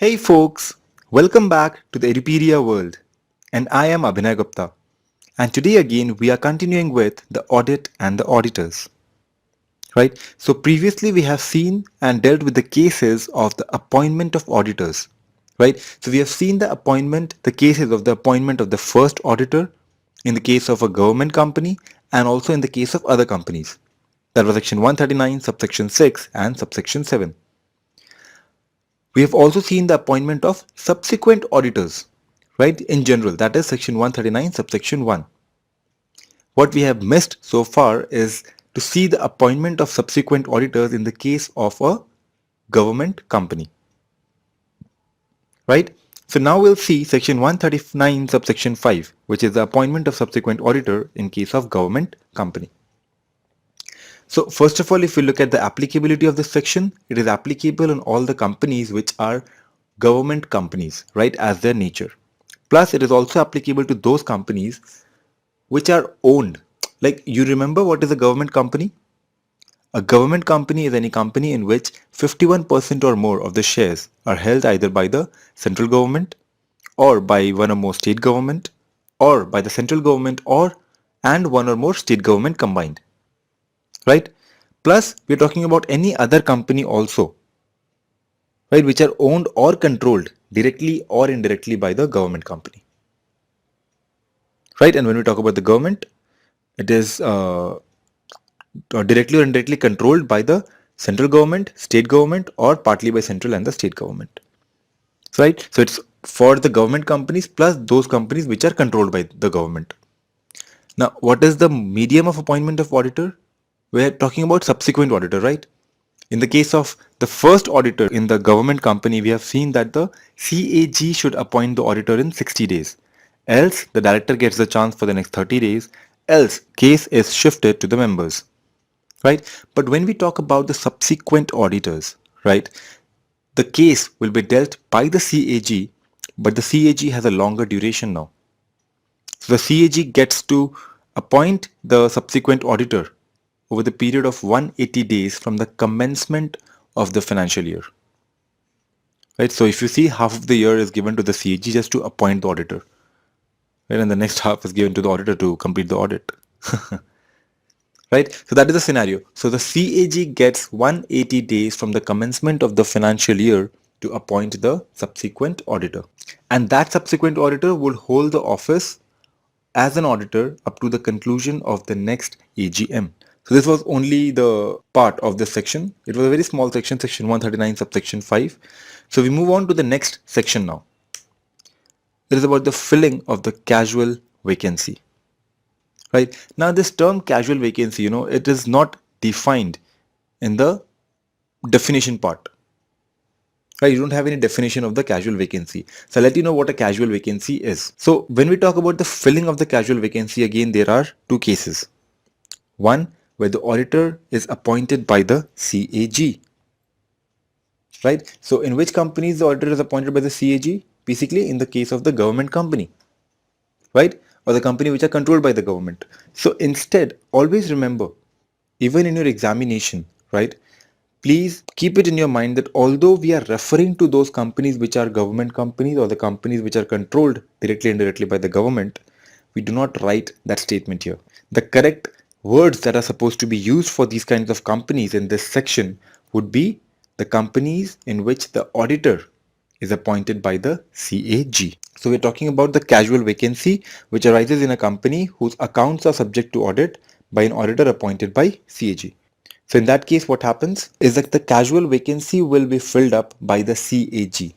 Hey folks, welcome back to the Edupedia world. And I am Abhinay Gupta. And today again we are continuing with the audit and the auditors. Right? So previously we have seen and dealt with the cases of the appointment of auditors. Right? So we have seen the cases of the appointment of the first auditor in the case of a government company and also in the case of other companies. That was section 139, subsection 6 and subsection 7. We have also seen the appointment of subsequent auditors, right? In general, that is section 139, subsection 1. What we have missed so far is to see the appointment of subsequent auditors in the case of a government company, right? So now we'll see section 139, subsection 5, which is the appointment of subsequent auditor in case of government company. So first of all, if we look at the applicability of this section, it is applicable on all the companies which are government companies, right, as their nature. Plus, it is also applicable to those companies which are owned. Like, you remember what is a government company? A government company is any company in which 51% or more of the shares are held either by the central government or by one or more state government or by the central government or and one or more state government combined, right? Plus, we're talking about any other company also, right, which are owned or controlled directly or indirectly by the government company, right? And when we talk about the government, it is directly or indirectly controlled by the central government, state government, or partly by central and the state government, right? So it's for the government companies plus those companies which are controlled by the government. Now, what is the medium of appointment of auditor? We're talking about subsequent auditor, right? In the case of the first auditor in the government company, we have seen that the CAG should appoint the auditor in 60 days. Else, the director gets the chance for the next 30 days. Else, case is shifted to the members, right? But when we talk about the subsequent auditors, right, the case will be dealt by the CAG, but the CAG has a longer duration now. So the CAG gets to appoint the subsequent auditor over the period of 180 days from the commencement of the financial year. Right? So if you see, half of the year is given to the CAG just to appoint the auditor. Right? And the next half is given to the auditor to complete the audit. Right? So that is the scenario. So the CAG gets 180 days from the commencement of the financial year to appoint the subsequent auditor. And that subsequent auditor will hold the office as an auditor up to the conclusion of the next AGM. So this was only the part of this section. It was a very small section, section 139, subsection 5. So we move on to the next section now. It is about the filling of the casual vacancy. Right? Now this term casual vacancy, it is not defined in the definition part. Right? You don't have any definition of the casual vacancy. So I'll let you know what a casual vacancy is. So when we talk about the filling of the casual vacancy, again, there are two cases. One, where the auditor is appointed by the CAG. Right? So in which companies the auditor is appointed by the CAG? Basically in the case of the government company. Right? Or the company which are controlled by the government. So instead, always remember, even in your examination, right? Please keep it in your mind that although we are referring to those companies which are government companies or the companies which are controlled directly and indirectly by the government, we do not write that statement here. The correct words that are supposed to be used for these kinds of companies in this section would be the companies in which the auditor is appointed by the CAG. So we're talking about the casual vacancy which arises in a company whose accounts are subject to audit by an auditor appointed by CAG. So in that case, what happens is that the casual vacancy will be filled up by the CAG,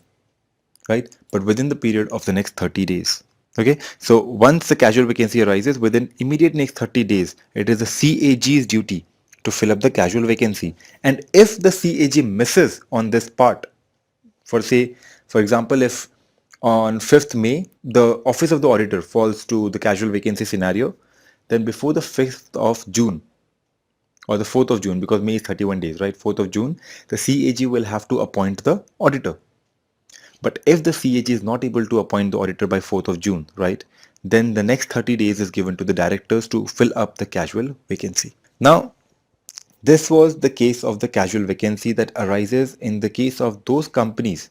right? But within the period of the next 30 days. Okay, so once the casual vacancy arises, within immediate next 30 days, it is the CAG's duty to fill up the casual vacancy. And if the CAG misses on this part, for example, if on 5th May, the office of the auditor falls to the casual vacancy scenario, then before the 5th of June, or the 4th of June, because May is 31 days, right? 4th of June, the CAG will have to appoint the auditor. But if the CAG is not able to appoint the auditor by 4th of June, right, then the next 30 days is given to the directors to fill up the casual vacancy. Now, this was the case of the casual vacancy that arises in the case of those companies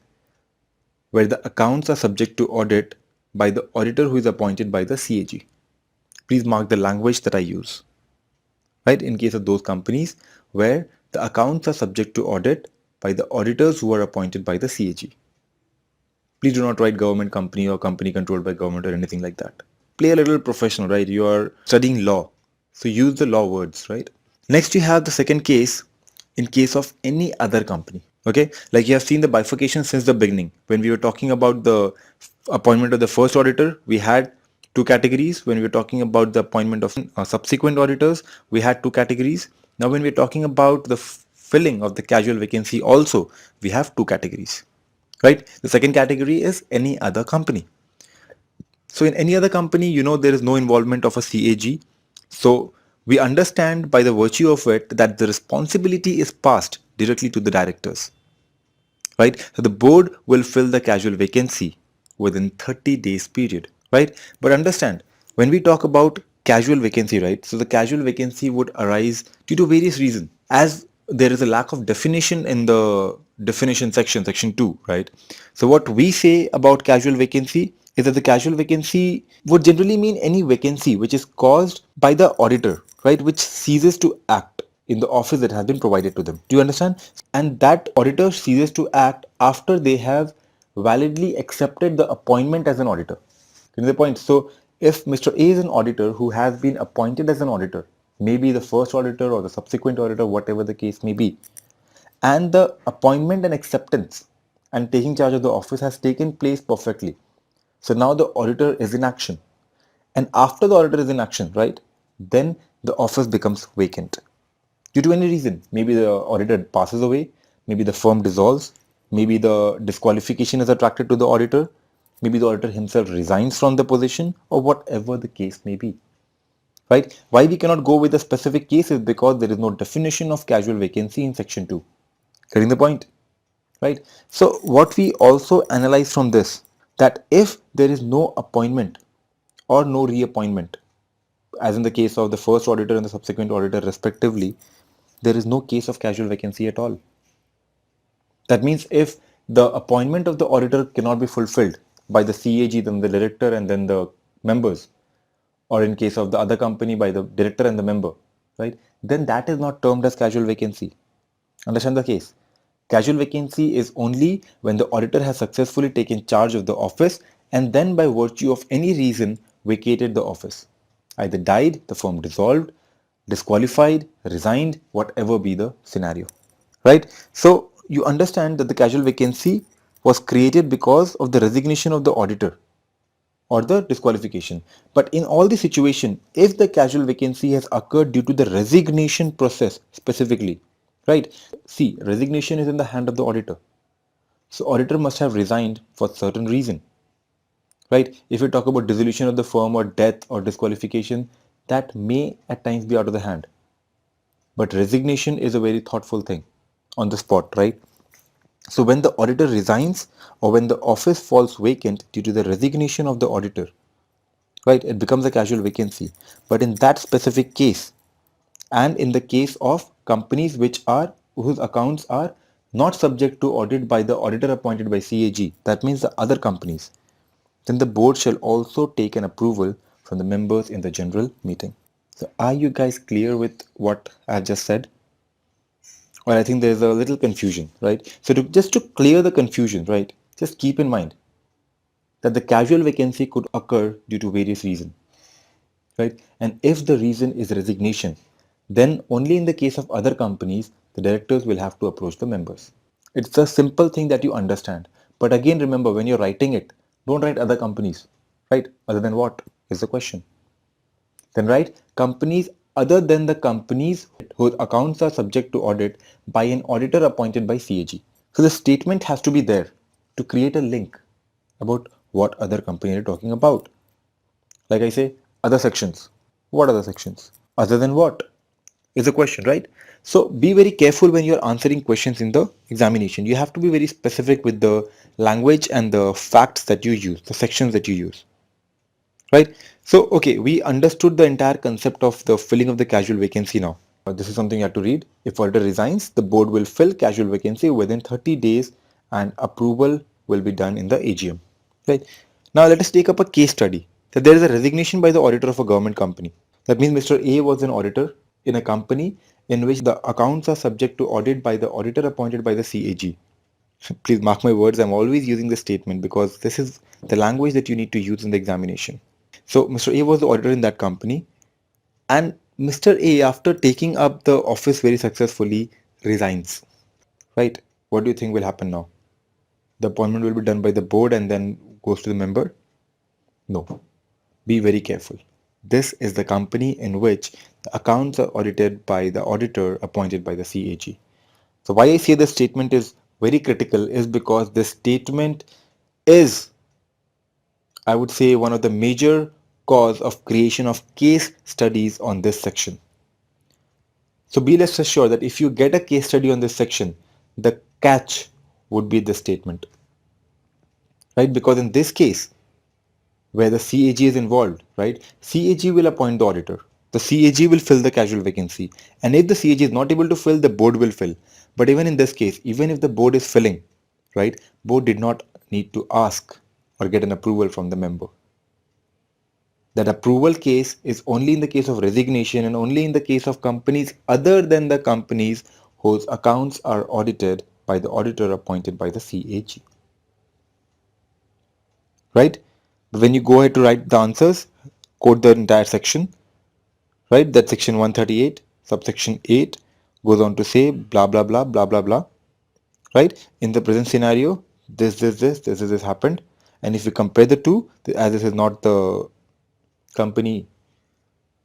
where the accounts are subject to audit by the auditor who is appointed by the CAG. Please mark the language that I use. Right? In case of those companies where the accounts are subject to audit by the auditors who are appointed by the CAG. Please do not write government company or company controlled by government or anything like that. Play a little professional, right? You are studying law. So use the law words, right? Next, you have the second case in case of any other company. Okay, like you have seen the bifurcation since the beginning. When we were talking about the appointment of the first auditor, we had two categories. When we were talking about the appointment of subsequent auditors, we had two categories. Now, when we're talking about the filling of the casual vacancy, also we have two categories, right? The second category is any other company. So in any other company, there is no involvement of a CAG. So we understand by the virtue of it that the responsibility is passed directly to the directors, right? So the board will fill the casual vacancy within 30 days period, right? But understand, when we talk about casual vacancy, right? So the casual vacancy would arise due to various reasons. As there is a lack of definition in the definition section 2, right? So what we say about casual vacancy is that the casual vacancy would generally mean any vacancy which is caused by the auditor, right? Which ceases to act in the office that has been provided to them. Do you understand? And that auditor ceases to act after they have validly accepted the appointment as an auditor. Getting the point? So if Mr. A is an auditor who has been appointed as an auditor, maybe the first auditor or the subsequent auditor, whatever the case may be, and the appointment and acceptance and taking charge of the office has taken place perfectly. So now the auditor is in action. And after the auditor is in action, right, then the office becomes vacant due to any reason. Maybe the auditor passes away, maybe the firm dissolves, maybe the disqualification is attracted to the auditor, maybe the auditor himself resigns from the position, or whatever the case may be. Right? Why we cannot go with a specific case is because there is no definition of casual vacancy in section 2. Getting the point? Right? So what we also analyze from this, that if there is no appointment or no reappointment, as in the case of the first auditor and the subsequent auditor respectively, there is no case of casual vacancy at all. That means if the appointment of the auditor cannot be fulfilled by the CAG, then the director and then the members, or in case of the other company by the director and the member, right, then that is not termed as casual vacancy. Understand the case? Casual vacancy is only when the auditor has successfully taken charge of the office and then by virtue of any reason vacated the office. Either died, the firm dissolved, disqualified, resigned, whatever be the scenario. Right? So you understand that the casual vacancy was created because of the resignation of the auditor or the disqualification. But in all the situation, if the casual vacancy has occurred due to the resignation process specifically, right? See, resignation is in the hand of the auditor. So auditor must have resigned for certain reason, right? If you talk about dissolution of the firm or death or disqualification, that may at times be out of the hand. But resignation is a very thoughtful thing on the spot, right? So when the auditor resigns or when the office falls vacant due to the resignation of the auditor, right, it becomes a casual vacancy. But in that specific case, and in the case of companies whose accounts are not subject to audit by the auditor appointed by CAG, that means the other companies, then the board shall also take an approval from the members in the general meeting. So are you guys clear with what I have just said? Or I think there's a little confusion, right? So just to clear the confusion, right, just keep in mind that the casual vacancy could occur due to various reasons, right? And if the reason is resignation, then only in the case of other companies, the directors will have to approach the members. It's a simple thing that you understand. But again, remember, when you're writing it, don't write other companies, right? Other than what is the question? Then write companies other than the companies whose accounts are subject to audit by an auditor appointed by CAG. So the statement has to be there to create a link about what other company you're talking about. Like I say, other sections. What other sections? Other than what is the question, right? So be very careful when you're answering questions in the examination. You have to be very specific with the language and the facts that you use, the sections that you use. Right? So, okay, we understood the entire concept of the filling of the casual vacancy now. This is something you have to read. If auditor resigns, the board will fill casual vacancy within 30 days and approval will be done in the AGM. Right. Now let us take up a case study. That there is a resignation by the auditor of a government company. That means Mr. A was an auditor in a company in which the accounts are subject to audit by the auditor appointed by the CAG. Please mark my words, I'm always using this statement because this is the language that you need to use in the examination. So Mr. A was the auditor in that company, and Mr. A, after taking up the office very successfully, resigns. Right? What do you think will happen now? The appointment will be done by the board and then goes to the member? No. Be very careful. This is the company in which the accounts are audited by the auditor appointed by the CAG. So why I say this statement is very critical is because this statement is, I would say, one of the major cause of creation of case studies on this section. So be rest assured that if you get a case study on this section, the catch would be this statement, right? Because in this case, where the CAG is involved, right? CAG will appoint the auditor. The CAG will fill the casual vacancy. And if the CAG is not able to fill, the board will fill. But even in this case, even if the board is filling, right, board did not need to ask or get an approval from the member. That approval case is only in the case of resignation and only in the case of companies other than the companies whose accounts are audited by the auditor appointed by the CAG. Right? But when you go ahead to write the answers, quote the entire section, right? That section 138, subsection 8 goes on to say blah, blah, blah, blah, blah, blah, right? In the present scenario, this happened. And if you compare the two, as this is not the company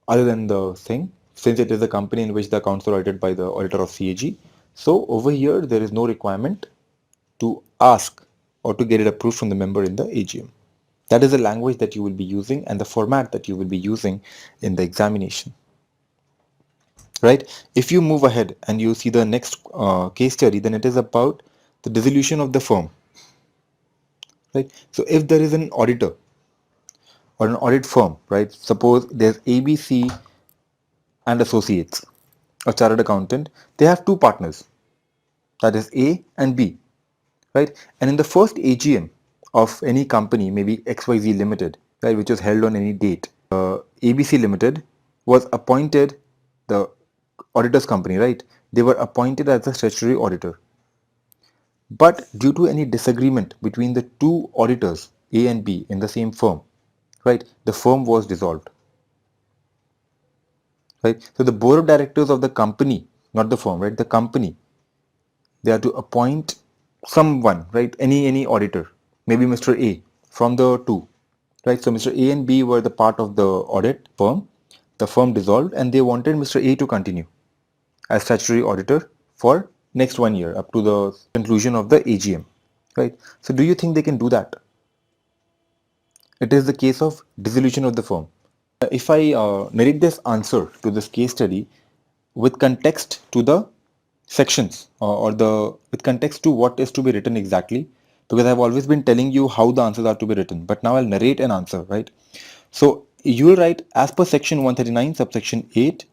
other than the thing, since it is a company in which the accounts are audited by the auditor of CAG, so over here there is no requirement to ask or to get it approved from the member in the AGM. That is the language that you will be using and the format that you will be using in the examination. Right? If you move ahead and you see the next case study, then it is about the dissolution of the firm. Right? So if there is an auditor or an audit firm, right? Suppose there's ABC and Associates, a chartered accountant. They have two partners, that is A and B, right? And in the first AGM of any company, maybe XYZ Limited, right, which was held on any date, ABC Limited was appointed the auditor's company, right? They were appointed as the statutory auditor. But due to any disagreement between the two auditors, A and B, in the same firm, right, the firm was dissolved. Right? So the board of directors of the company, not the firm, right? The company, they are to appoint someone, right? Any auditor, maybe Mr. A from the two, right? So Mr. A and B were the part of the audit firm. The firm dissolved and they wanted Mr. A to continue as statutory auditor for next 1 year up to the conclusion of the AGM, right? So do you think they can do that? It is the case of dissolution of the firm. If I narrate this answer to this case study with context to the sections or the with context to what is to be written exactly, because I've always been telling you how the answers are to be written, but now I'll narrate an answer, right? So you will write as per section 139 subsection 8,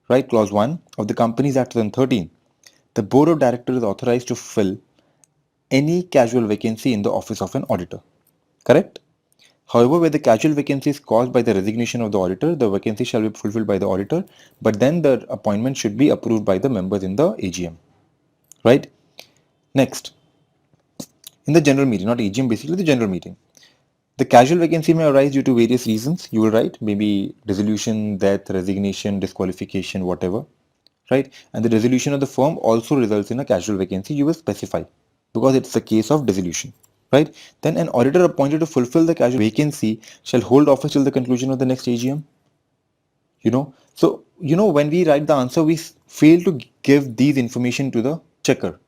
right, clause 1 of the Companies Act 2013, the board of directors is authorized to fill any casual vacancy in the office of an auditor. Correct? However, where the casual vacancy is caused by the resignation of the auditor, the vacancy shall be fulfilled by the auditor, but then the appointment should be approved by the members in the AGM. Right? Next, in the general meeting, not AGM, basically the general meeting, the casual vacancy may arise due to various reasons. You will write maybe dissolution, death, resignation, disqualification, whatever. Right? And the dissolution of the firm also results in a casual vacancy. You will specify because it's a case of dissolution. Right? Then an auditor appointed to fulfill the casual vacancy shall hold office till the conclusion of the next AGM. So when we write the answer, we fail to give these information to the checker.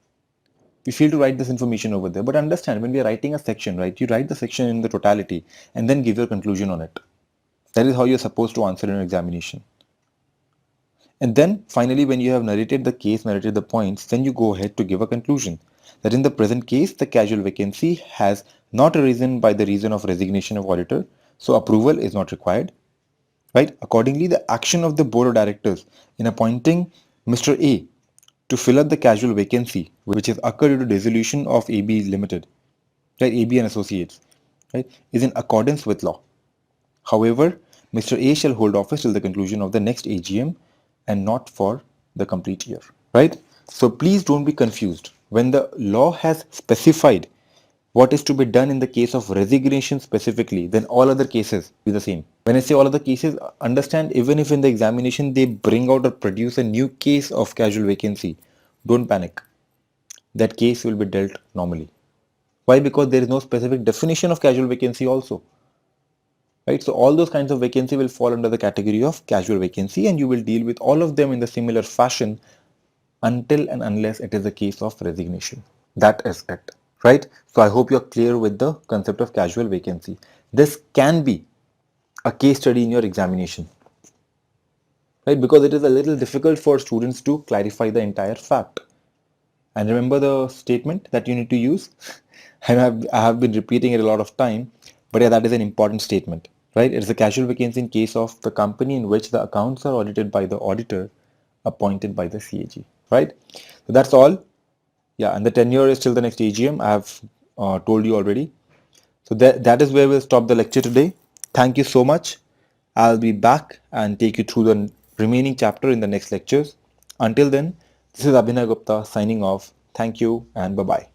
We fail to write this information over there. But understand, when we are writing a section, right, you write the section in the totality and then give your conclusion on it. That is how you're supposed to answer in an examination. And then finally, when you have narrated the case, narrated the points, then you go ahead to give a conclusion that in the present case, the casual vacancy has not arisen by the reason of resignation of auditor, so approval is not required. Right? Accordingly, the action of the board of directors in appointing Mr. A to fill up the casual vacancy, which has occurred due to dissolution of AB Limited, right, AB and Associates, right, is in accordance with law. However, Mr. A shall hold office till the conclusion of the next AGM and not for the complete year, right? So please don't be confused. When the law has specified what is to be done in the case of resignation specifically, then all other cases be the same. When I say all other cases, understand even if in the examination they bring out or produce a new case of casual vacancy, don't panic. That case will be dealt normally. Why? Because there is no specific definition of casual vacancy also. Right? So all those kinds of vacancy will fall under the category of casual vacancy, and you will deal with all of them in the similar fashion until and unless it is a case of resignation. That is it, right? So I hope you're clear with the concept of casual vacancy. This can be a case study in your examination, right? Because it is a little difficult for students to clarify the entire fact. And remember the statement that you need to use. I have been repeating it a lot of time, but yeah, that is an important statement, right? It's a casual vacancy in case of the company in which the accounts are audited by the auditor appointed by the CAG, right? So that's all. Yeah, and the tenure is till the next AGM. I have told you already. So that is where we'll stop the lecture today. Thank you so much. I'll be back and take you through the remaining chapter in the next lectures. Until then, this is Abhinay Gupta signing off. Thank you and bye-bye.